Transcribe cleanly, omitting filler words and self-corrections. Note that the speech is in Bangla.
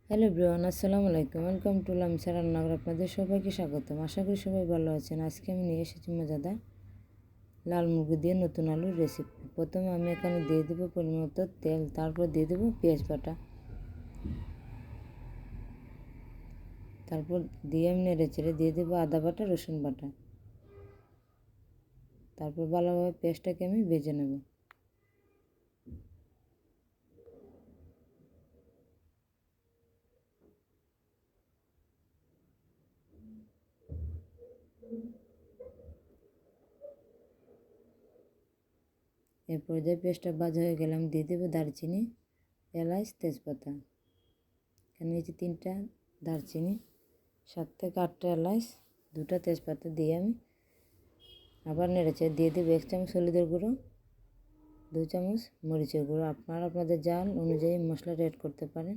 হ্যালো এভরিওয়ান, আসসালামু আলাইকুম। ওয়েলকাম টু লামিসা রান্নাঘর। আপনাদের সবাইকে স্বাগতম। আশা করি সবাই ভালো আছেন। আজকে আমি নিয়ে এসেছি মজাদার লাল মুরগি দিয়ে নতুন আলুর রেসিপি। প্রথমে আমি এখানে দিয়ে দেবো পরিমাণ মতো তেল, তারপর দিয়ে দেবো পেঁয়াজ বাটা, তারপর দিয়ে আমি নেড়ে চেড়ে দিয়ে দেবো আদা বাটা, রসুন বাটা, তারপর ভালোভাবে পেঁয়াজটাকে আমি ভেজে নেব। এর পর্যায়ে পেঁয়াজটা ভাজা হয়ে গেলে আমি দিয়ে দেবো দারচিনি, এলাচ, তেজপাতা। এখানে নিয়েছি 3টা দারচিনি, 7 থেকে 8টা এলাচ, 2টা তেজপাতা দিয়ে আমি আবার নেড়েচেড়ে দিয়ে দেবো 1 চামচ হলুদের গুঁড়ো, 2 চামচ মরিচের গুঁড়ো। আপনারা আপনাদের ঝাল অনুযায়ী মশলাটা অ্যাড করতে পারেন।